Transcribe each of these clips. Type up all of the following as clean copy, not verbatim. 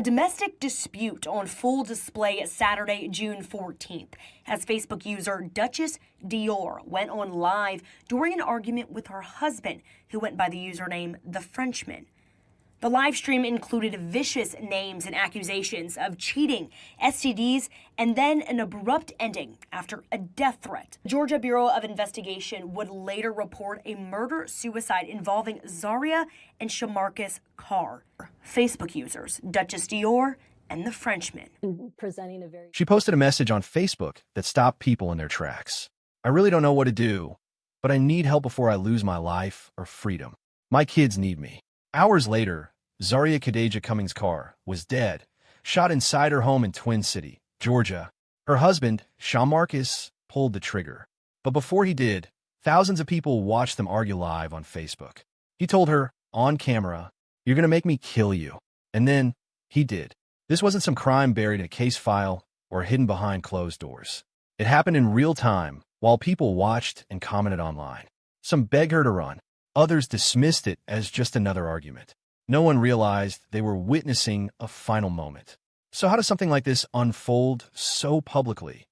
domestic dispute on full display Saturday, June 14th, as Facebook user Duchess Dior went on live during an argument with her husband, who went by the username The Frenchman. The live stream included vicious names and accusations of cheating, STDs, and then an abrupt ending after a death threat. The Georgia Bureau of Investigation would later report a murder-suicide involving Zaria and Shamarcus Carr. Facebook users Duchess Dior and The Frenchman. She posted a message on Facebook that stopped people in their tracks. I really don't know what to do, but I need help before I lose my life or freedom. My kids need me. Hours later, Zaria Khadijah Cummings Carr was dead, shot inside her home in Twin City, Georgia. Her husband, Shamarcus, pulled the trigger. But before he did, thousands of people watched them argue live on Facebook. He told her, on camera, "You're going to make me kill you." And then, he did. This wasn't some crime buried in a case file or hidden behind closed doors. It happened in real time while people watched and commented online. Some begged her to run. Others dismissed it as just another argument. No one realized they were witnessing a final moment. So how does something like this unfold so publicly,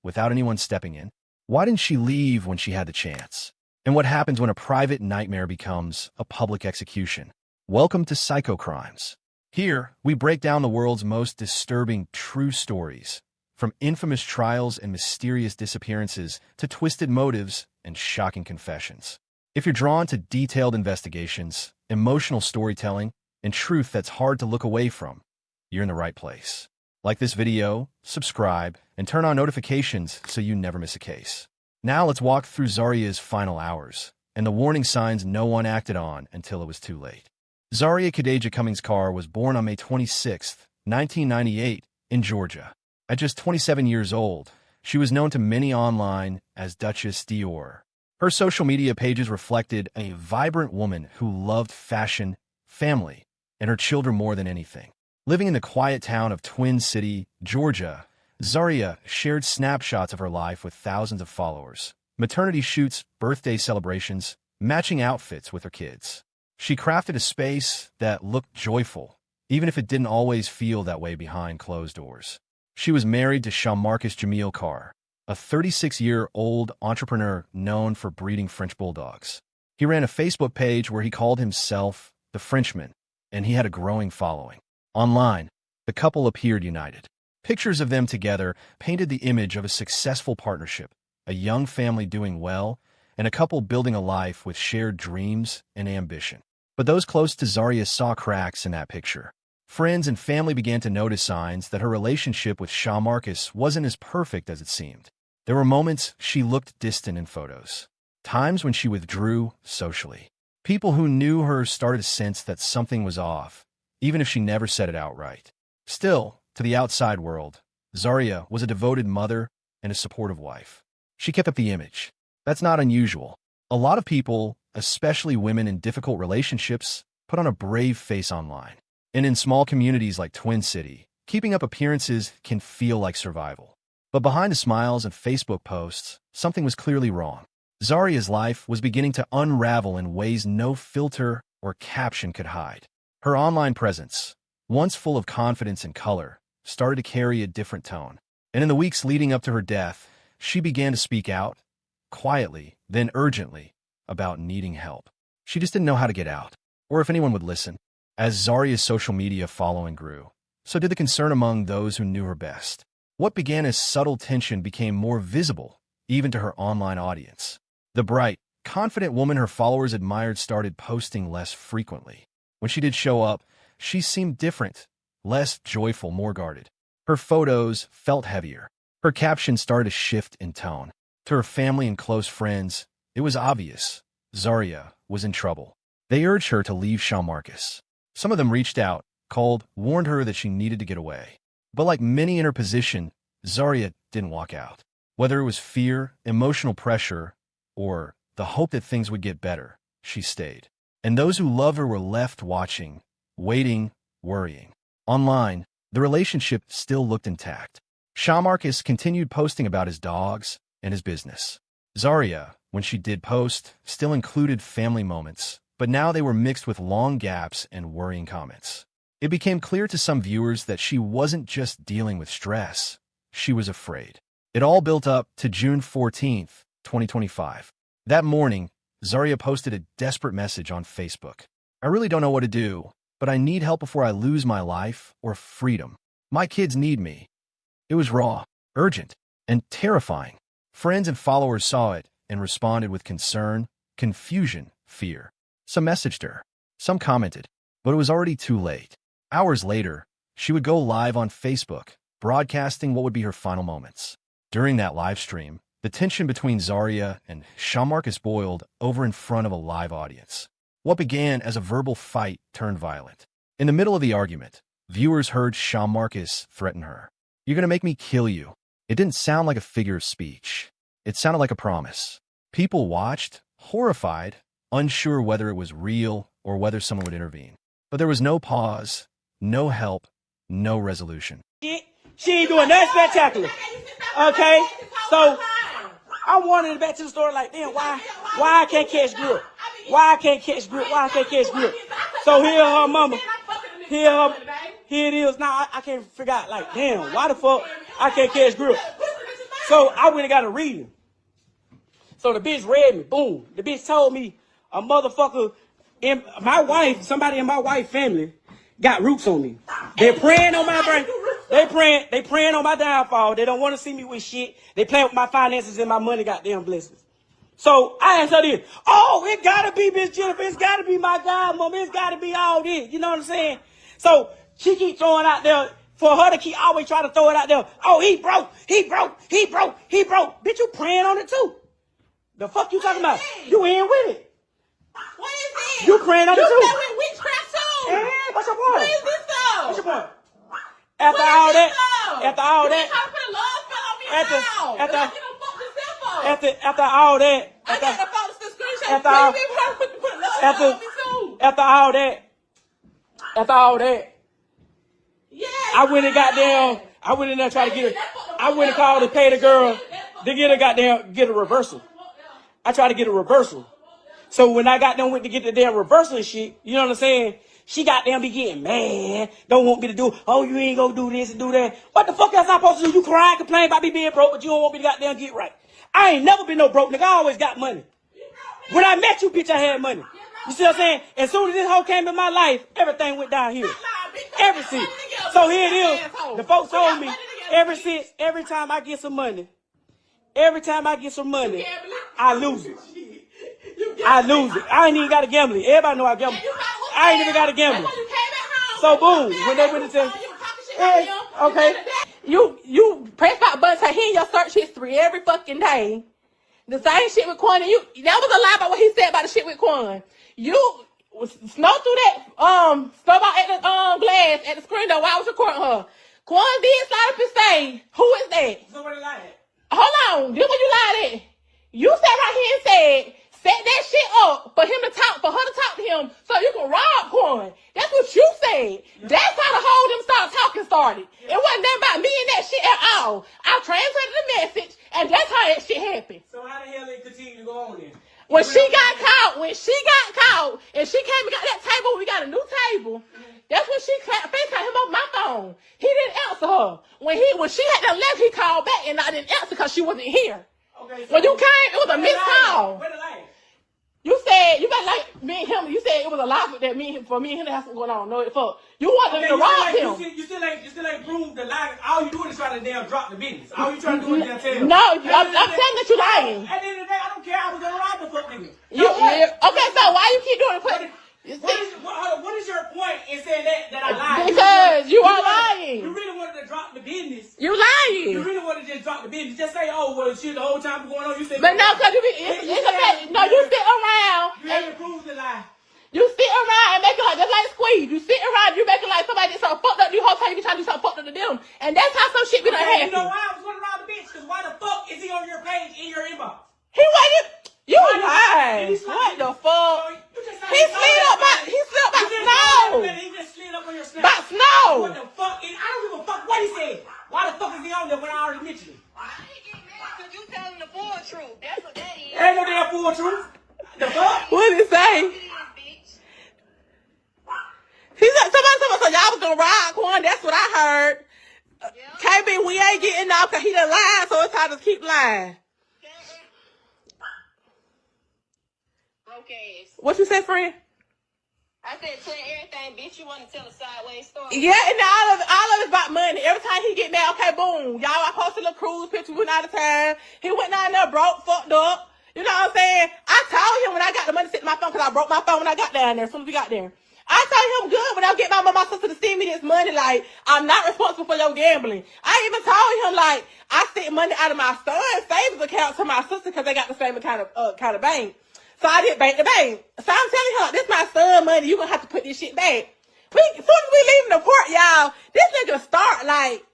without anyone stepping in? Why didn't she leave when she had the chance? And what happens when a private nightmare becomes a public execution? Welcome to Psycho Crimes. Here, we break down the world's most disturbing true stories, from infamous trials and mysterious disappearances to twisted motives and shocking confessions. If you're drawn to detailed investigations, emotional storytelling, and truth that's hard to look away from, you're in the right place. Like this video, subscribe, and turn on notifications so you never miss a case. Now let's walk through Zaria's final hours, and the warning signs no one acted on until it was too late. Zaria Khadijah Cummings Carr was born on May 26, 1998, in Georgia. At just 27 years old, she was known to many online as Duchess Dior. Her social media pages reflected a vibrant woman who loved fashion, family, and her children more than anything. Living in the quiet town of Twin City, Georgia, Zaria shared snapshots of her life with thousands of followers, maternity shoots, birthday celebrations, matching outfits with her kids. She crafted a space that looked joyful, even if it didn't always feel that way behind closed doors. She was married to Shamarcus Jamil Carr, a 36-year-old entrepreneur known for breeding French bulldogs. He ran a Facebook page where he called himself The Frenchman, and he had a growing following. Online, the couple appeared united. Pictures of them together painted the image of a successful partnership, a young family doing well, and a couple building a life with shared dreams and ambition. But those close to Zaria saw cracks in that picture. Friends and family began to notice signs that her relationship with Shamarcus wasn't as perfect as it seemed. There were moments she looked distant in photos, times when she withdrew socially. People who knew her started to sense that something was off, even if she never said it outright. Still, to the outside world, Zaria was a devoted mother and a supportive wife. She kept up the image. That's not unusual. A lot of people, especially women in difficult relationships, put on a brave face online. And in small communities like Twin City, keeping up appearances can feel like survival. But behind the smiles and Facebook posts, something was clearly wrong. Zaria's life was beginning to unravel in ways no filter or caption could hide. Her online presence, once full of confidence and color, started to carry a different tone. And in the weeks leading up to her death, she began to speak out, quietly, then urgently, about needing help. She just didn't know how to get out, or if anyone would listen. As Zaria's social media following grew, so did the concern among those who knew her best. What began as subtle tension became more visible, even to her online audience. The bright, confident woman her followers admired started posting less frequently. When she did show up, she seemed different, less joyful, more guarded. Her photos felt heavier. Her captions started to shift in tone. To her family and close friends, it was obvious Zaria was in trouble. They urged her to leave Shamarcus. Some of them reached out, called, warned her that she needed to get away. But like many in her position, Zaria didn't walk out. Whether it was fear, emotional pressure, or the hope that things would get better, she stayed. And those who loved her were left watching, waiting, worrying. Online, the relationship still looked intact. Shamarcus continued posting about his dogs and his business. Zaria, when she did post, still included family moments, but now they were mixed with long gaps and worrying comments. It became clear to some viewers that she wasn't just dealing with stress. She was afraid. It all built up to June 14th, 2025. That morning, Zaria posted a desperate message on Facebook. I really don't know what to do, but I need help before I lose my life or freedom. My kids need me. It was raw, urgent, and terrifying. Friends and followers saw it and responded with concern, confusion, fear. Some messaged her. Some commented, but it was already too late. Hours later, she would go live on Facebook, broadcasting what would be her final moments. During that live stream, the tension between Zaria and Jean-Marcus boiled over in front of a live audience. What began as a verbal fight turned violent. In the middle of the argument, viewers heard Jean-Marcus threaten her. "You're going to make me kill you." It didn't sound like a figure of speech. It sounded like a promise. People watched, horrified, unsure whether it was real or whether someone would intervene. But there was no pause, no help, no resolution. She ain't doing nothing spectacular. Okay? So, I'm wondering back to the story like, damn, why I can't catch grip? Why I can't catch grip? Why I can't catch grip? So here her mama. Here it is. Now I can't figure out like, damn, why the fuck I can't catch grip? So I went and got a reading. So the bitch read me. Boom. The bitch told me a motherfucker in my wife, somebody in my wife family got roots on me. They're praying on my brain. They praying on my downfall. They don't want to see me with shit. They playing with my finances and my money, goddamn blessings. So I asked her this. Oh, it gotta be Miss Jennifer. It's gotta be my godmama. It's gotta be all this. You know what I'm saying? So she keep throwing out there for her to keep always try to throw it out there. Oh, he broke. Bitch, you praying on it too. The fuck you talking about? You in with it. What is this? You praying on it too. You play with witchcraft too. Hey, what's your point? What is this though? What's your point? After all that, after all that, after all that, yeah, I went and got down. I went in there trying to get it. I went and called to pay the girl to get a reversal. I tried to get a reversal. So when I got done went to get the damn reversal and shit, you know what I'm saying? She got them be getting mad. Don't want me to do, oh, you ain't gonna do this and do that. What the fuck else I supposed to do? You cry, complain about me being broke, but you don't want me to goddamn get right. I ain't never been no broke nigga. I always got money. When I met you, bitch, I had money. You see what I'm saying? As soon as this hoe came in my life, everything went down here. Everything. So here it is. The folks told me, every time I get some money, I lose it. I ain't even got to gamble. Everybody know I gamble. I ain't even got to gamble. So boom, when they went into, hey, okay. You press that button to hear your search history every fucking day. The same shit with Quan. And that was a lie about what he said about the shit with Quan. You snow through that snowball at the glass at the screen door while I was recording her. Quan did slide up and say, "Who is that?" Somebody lied. Hold on, this what you lied at. You sat right here and said, set that shit up for her to talk to him so you can rob Quan. That's what you said. That's how the whole them talking started. It wasn't nothing about me and that shit at all. I translated the message, and that's how that shit happened. So how the hell they continue to go on then? When she got caught, and she came and got that table, we got a new table. That's when she FaceTimed him on my phone. He didn't answer her. When she had to left, he called back, and I didn't answer because she wasn't here. Okay, so when you came, it was a missed call. Where the light? You said, you got like me and him, you said it was a lie for me and him to have something going on. No, it fuck. You wanted to rob him. You still ain't proved the lie. All you doing is trying to damn drop the business. All you trying to do is damn tell. No, I'm saying that you lying. At the end of the day, I don't care. I was gonna rob the fuck nigga. Okay, so why you keep doing it? What is your point in saying that I lied? Because you are lying. You really wanted to drop the business. You lying. You really wanted to just drop the business. Just say, oh, well, shit, the whole time going on, you said. But no, because it's a fact. No, you sit around. You haven't proved the lie. You sit around and make it like, just like Squeeze. You sit around, you make it like somebody did something fucked up. You whole time you trying to do something fucked up to them. And that's how some shit be done happen. You know why I was going to rob the bitch? Because why the fuck is he on your page in your inbox? He wasn't. You lied. What the fuck? He slid up by snow. He just slid up on your snap. By snow. What the fuck? I don't give a fuck what he said. Why the fuck is he on there when I already mentioned it? Why he get mad? Because you telling the full truth. That's what that is. Ain't no damn full truth. The fuck? What did he say? It is, bitch. He said, somebody, so y'all was was gonna rock one. That's what I heard. KB, we ain't getting off because he done lied, so it's time to keep lying. Broke ass. What you say, friend? I said, tell everything, bitch. You want to tell a sideways story? Yeah, and all of it's about money. Every time he get mad, okay, boom. Y'all, I posted a little cruise picture, we went out of town. He went down there, broke, fucked up. You know what I'm saying? I told him when I got the money to sit in my phone, because I broke my phone when I got down there, as soon as we got there. I told him good when I get my mama, my sister to send me this money, like, I'm not responsible for your gambling. I even told him, like, I sent money out of my son's savings account to my sister because they got the same kind of bank. So I did bank to bank. So I'm telling her, this my son money. You gonna have to put this shit back. As soon as we leaving the port, y'all, this nigga start like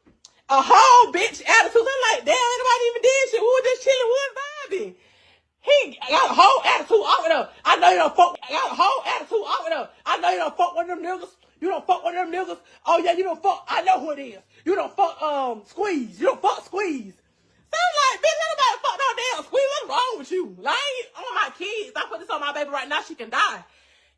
a whole bitch attitude. I'm like, damn, anybody even did shit. We were just chilling, we was vibing. He got a whole attitude off with her. I know you don't fuck. I got a whole attitude off with her. I know you don't fuck one of them niggas. You don't fuck one of them niggas. Oh yeah, you don't fuck. I know who it is. You don't fuck Squeeze. You don't fuck Squeeze. So I'm like, bitch, nobody fuck no damn Squeeze. What's wrong with you? Like, I want my kids. I put this on my baby right now. She can die.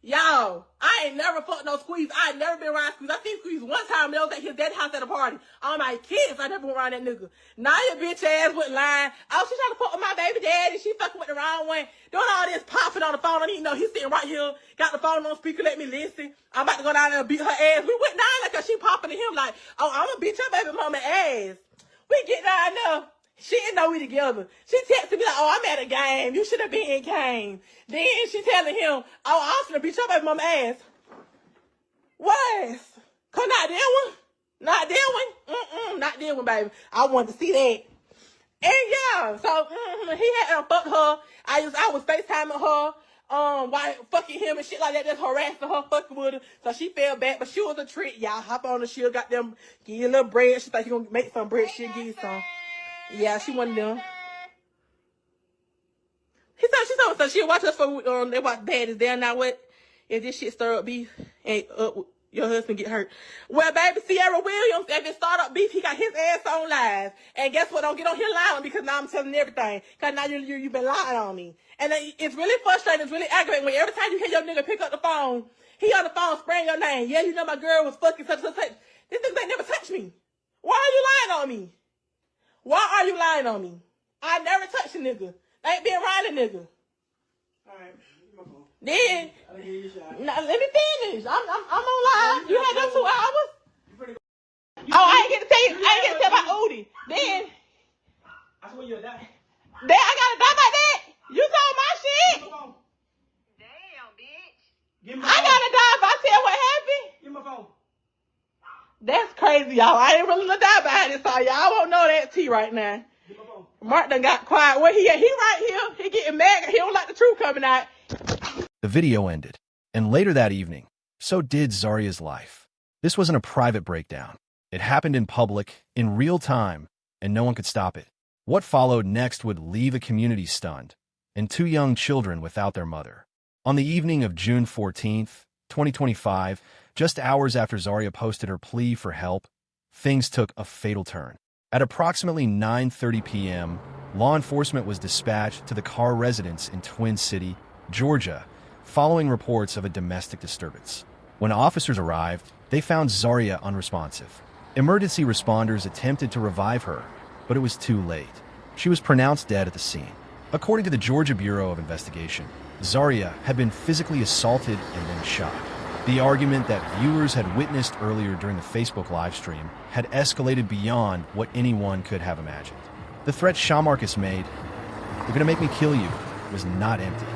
Y'all, I ain't never fucked no Squeeze. I ain't never been around Squeeze. I seen Squeeze one time. They was at his dad's house at a party. All my kids, I never went around that nigga. Now your bitch ass went lying. Oh, she trying to fuck with my baby daddy. She fucking with the wrong one. Doing all this popping on the phone. I didn't know he's sitting right here. Got the phone on speaker. Let me listen. I'm about to go down there and beat her ass. We went down there because she popping to him like, oh, I'm gonna beat your baby mama ass. We get down there. She didn't know we together. She texted me like, oh, I'm at a game. You should have been in game. Then she telling him, oh, I'm finna beat your baby mama ass. What? Cause not that one? Not that one? Not that one, baby. I wanted to see that. And yeah, so he had fucked her. I was FaceTiming her, while fucking him and shit like that, just harassing her, fucking with her. So she fell back, but she was a trick. Y'all hop on the shield, got them, give you a little bread. She thought she gonna make some bread. She'll give you some. Yeah, she one of them. So she'll watch us for, they watch Bad Is There Now What? If this shit stir up beef and your husband get hurt. Well, baby, Sierra Williams, if it start up beef, he got his ass on live. And guess what? Don't get on here lying because now I'm telling everything. Because now you've been lying on me. And it's really frustrating. It's really aggravating when every time you hear your nigga pick up the phone, he on the phone spraying your name. Yeah, you know my girl was fucking such. This nigga ain't never touched me. Why are you lying on me? Why are you lying on me? I never touched a nigga. I ain't been around a nigga. Alright, give my phone. Then, I'll give you a shot. now, let me finish. I'm on live. You had them 2 hours? I ain't get to tell about Udi. Then, I swear you'll die. I gotta die by that. You told my shit. Give my phone. Damn, bitch. Give me my I phone. gotta die if I tell what happened. Give me my phone. That's crazy, y'all. I ain't really gonna die behind this, so y'all won't know that tea right now. Give my phone. Mark done got quiet. Where he at? He right here. He getting mad. He don't like the truth coming out. The video ended, and later that evening, so did Zaria's life. This wasn't a private breakdown. It happened in public, in real time, and no one could stop it. What followed next would leave a community stunned, and 2 young children without their mother. On the evening of June 14th, 2025, just hours after Zaria posted her plea for help, things took a fatal turn. At approximately 9:30 p.m., law enforcement was dispatched to the Carr residence in Twin City, Georgia, following reports of a domestic disturbance. When officers arrived, they found Zaria unresponsive. Emergency responders attempted to revive her, but it was too late. She was pronounced dead at the scene. According to the Georgia Bureau of Investigation, Zaria had been physically assaulted and then shot. The argument that viewers had witnessed earlier during the Facebook livestream had escalated beyond what anyone could have imagined. The threat Shamarcus made, "They're gonna make me kill you," was not empty.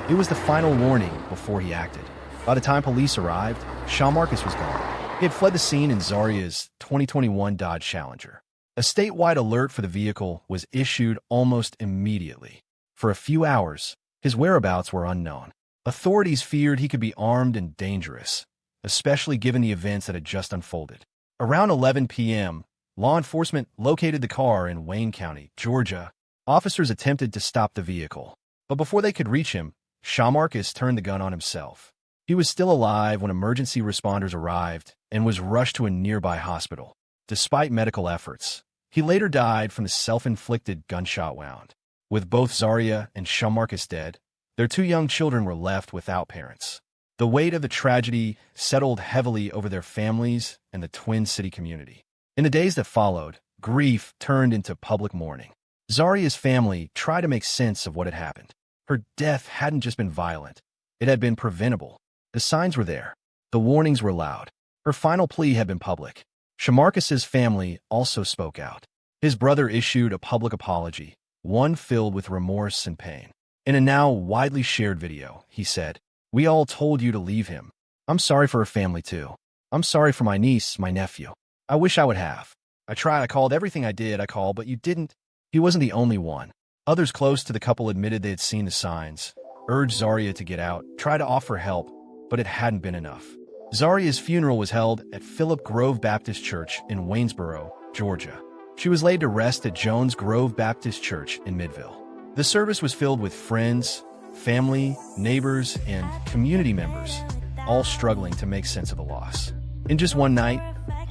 It was the final warning before he acted. By the time police arrived, Shamarcus was gone. He had fled the scene in Zaria's 2021 Dodge Challenger. A statewide alert for the vehicle was issued almost immediately. For a few hours, his whereabouts were unknown. Authorities feared he could be armed and dangerous, especially given the events that had just unfolded. Around 11 p.m., law enforcement located the car in Wayne County, Georgia. Officers attempted to stop the vehicle, but before they could reach him, Shamarcus turned the gun on himself. He was still alive when emergency responders arrived and was rushed to a nearby hospital. Despite medical efforts, he later died from the self-inflicted gunshot wound. With both Zaria and Shamarcus dead, their 2 young children were left without parents. The weight of the tragedy settled heavily over their families and the Twin City community. In the days that followed, grief turned into public mourning. Zaria's family tried to make sense of what had happened. Her death hadn't just been violent. It had been preventable. The signs were there. The warnings were loud. Her final plea had been public. Shamarcus's family also spoke out. His brother issued a public apology, one filled with remorse and pain. In a now widely shared video, he said, "We all told you to leave him. I'm sorry for her family too. I'm sorry for my niece, my nephew. I wish I would have. I tried, I called everything I did, but you didn't." He wasn't the only one. Others close to the couple admitted they had seen the signs, urged Zaria to get out, tried to offer help, but it hadn't been enough. Zaria's funeral was held at Philip Grove Baptist Church in Waynesboro, Georgia. She was laid to rest at Jones Grove Baptist Church in Midville. The service was filled with friends, family, neighbors, and community members, all struggling to make sense of the loss. In just one night,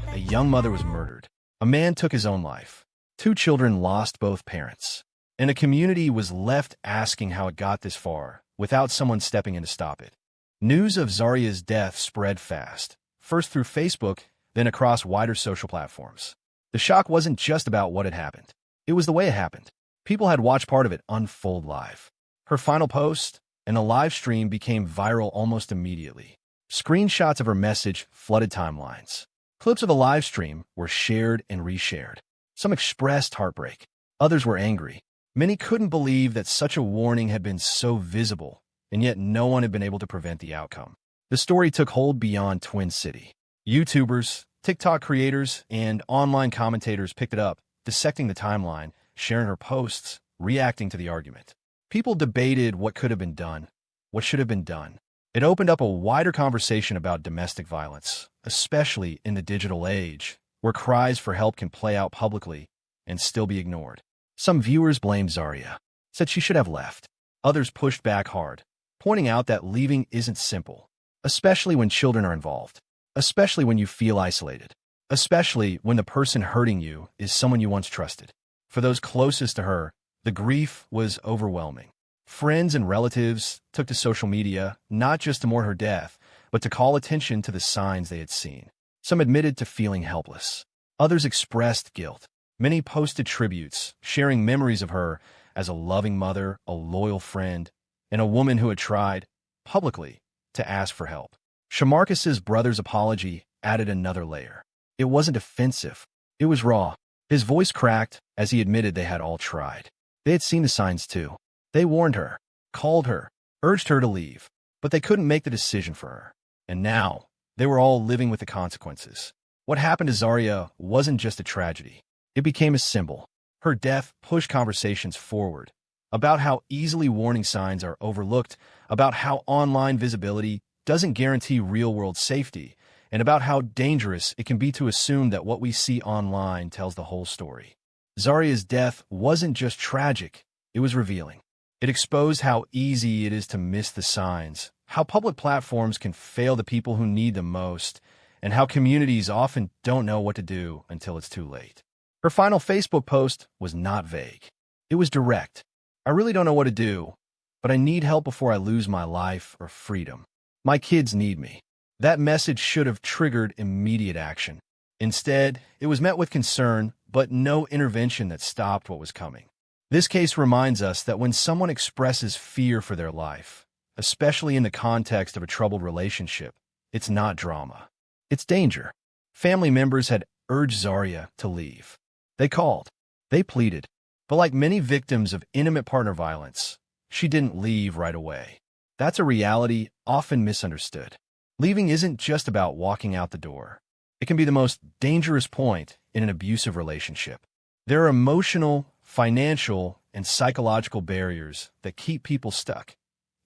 a young mother was murdered. A man took his own life. 2 children lost both parents. And a community was left asking how it got this far, without someone stepping in to stop it. News of Zaria's death spread fast, first through Facebook, then across wider social platforms. The shock wasn't just about what had happened. It was the way it happened. People had watched part of it unfold live. Her final post and a live stream became viral almost immediately. Screenshots of her message flooded timelines. Clips of the live stream were shared and reshared. Some expressed heartbreak. Others were angry. Many couldn't believe that such a warning had been so visible, and yet no one had been able to prevent the outcome. The story took hold beyond Twin City. YouTubers, TikTok creators, and online commentators picked it up, dissecting the timeline, sharing her posts, reacting to the argument. People debated what could have been done, what should have been done. It opened up a wider conversation about domestic violence, especially in the digital age, where cries for help can play out publicly and still be ignored. Some viewers blamed Zaria, said she should have left. Others pushed back hard, pointing out that leaving isn't simple, especially when children are involved, especially when you feel isolated, especially when the person hurting you is someone you once trusted. For those closest to her, the grief was overwhelming. Friends and relatives took to social media not just to mourn her death, but to call attention to the signs they had seen. Some admitted to feeling helpless. Others expressed guilt. Many posted tributes, sharing memories of her as a loving mother, a loyal friend, and a woman who had tried, publicly, to ask for help. Shamarcus's brother's apology added another layer. It wasn't offensive. It was raw. His voice cracked as he admitted they had all tried. They had seen the signs too. They warned her, called her, urged her to leave, but they couldn't make the decision for her. And now, they were all living with the consequences. What happened to Zaria wasn't just a tragedy. It became a symbol. Her death pushed conversations forward about how easily warning signs are overlooked, about how online visibility doesn't guarantee real-world safety, and about how dangerous it can be to assume that what we see online tells the whole story. Zaria's death wasn't just tragic, it was revealing. It exposed how easy it is to miss the signs, how public platforms can fail the people who need them most, and how communities often don't know what to do until it's too late. Her final Facebook post was not vague. It was direct. "I really don't know what to do, but I need help before I lose my life or freedom. My kids need me." That message should have triggered immediate action. Instead, it was met with concern, but no intervention that stopped what was coming. This case reminds us that when someone expresses fear for their life, especially in the context of a troubled relationship, it's not drama. It's danger. Family members had urged Zaria to leave. They called. They pleaded. But like many victims of intimate partner violence, she didn't leave right away. That's a reality often misunderstood. Leaving isn't just about walking out the door. It can be the most dangerous point in an abusive relationship. There are emotional, financial, and psychological barriers that keep people stuck,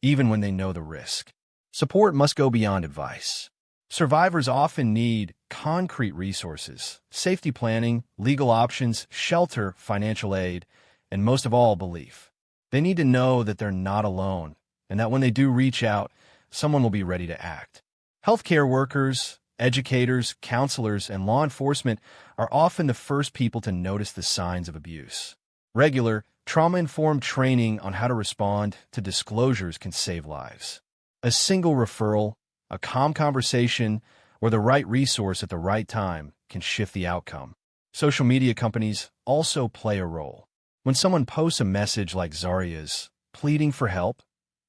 even when they know the risk. Support must go beyond advice. Survivors often need concrete resources, safety planning, legal options, shelter, financial aid, and most of all, belief. They need to know that they're not alone, and that when they do reach out, someone will be ready to act. Healthcare workers, educators, counselors, and law enforcement are often the first people to notice the signs of abuse. Regular, trauma-informed training on how to respond to disclosures can save lives. A single referral, A calm conversation or the right resource at the right time can shift the outcome. Social media companies also play a role. When someone posts a message like Zaria's, pleading for help,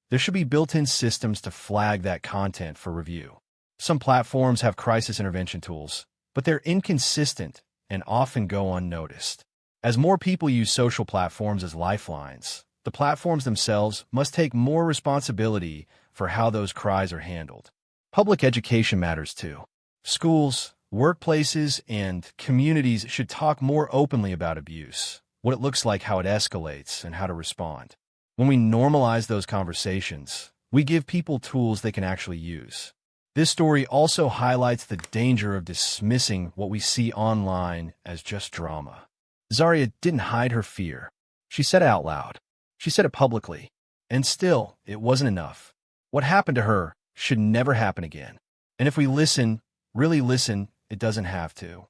there should be built-in systems to flag that content for review. Some platforms have crisis intervention tools, but they're inconsistent and often go unnoticed. As more people use social platforms as lifelines, the platforms themselves must take more responsibility for how those cries are handled. Public education matters too. Schools, workplaces, and communities should talk more openly about abuse, what it looks like, how it escalates, and how to respond. When we normalize those conversations, we give people tools they can actually use. This story also highlights the danger of dismissing what we see online as just drama. Zaria didn't hide her fear. She said it out loud. She said it publicly. And still, it wasn't enough. What happened to her should never happen again. And if we listen, really listen, it doesn't have to.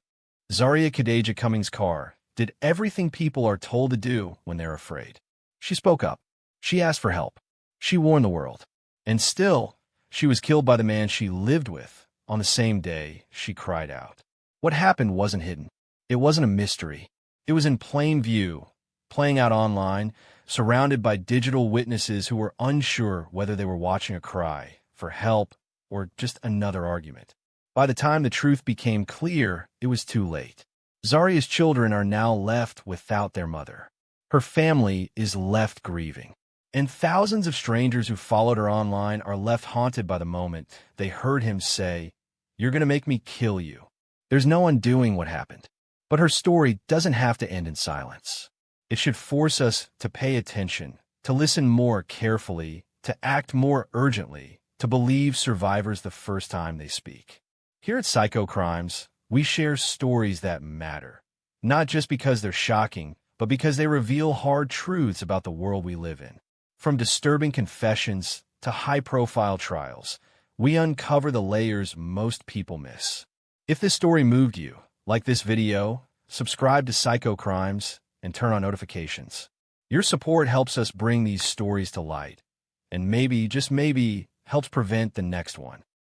Zaria Khadija Cummings-Carr did everything people are told to do when they're afraid. She spoke up. She asked for help. She warned the world. And still, she was killed by the man she lived with on the same day she cried out. What happened wasn't hidden. It wasn't a mystery. It was in plain view, playing out online, surrounded by digital witnesses who were unsure whether they were watching a cry for help or just another argument. By the time the truth became clear, it was too late. Zaria's children are now left without their mother. Her family is left grieving. And thousands of strangers who followed her online are left haunted by the moment they heard him say, "You're going to make me kill you." There's no undoing what happened. But her story doesn't have to end in silence. It should force us to pay attention, to listen more carefully, to act more urgently, to believe survivors the first time they speak. Here at Psycho Crimes, we share stories that matter, not just because they're shocking, but because they reveal hard truths about the world we live in. From disturbing confessions to high-profile trials, we uncover the layers most people miss. If this story moved you, like this video, subscribe to Psycho Crimes and turn on notifications. Your support helps us bring these stories to light, and maybe, just maybe, helps prevent the next one.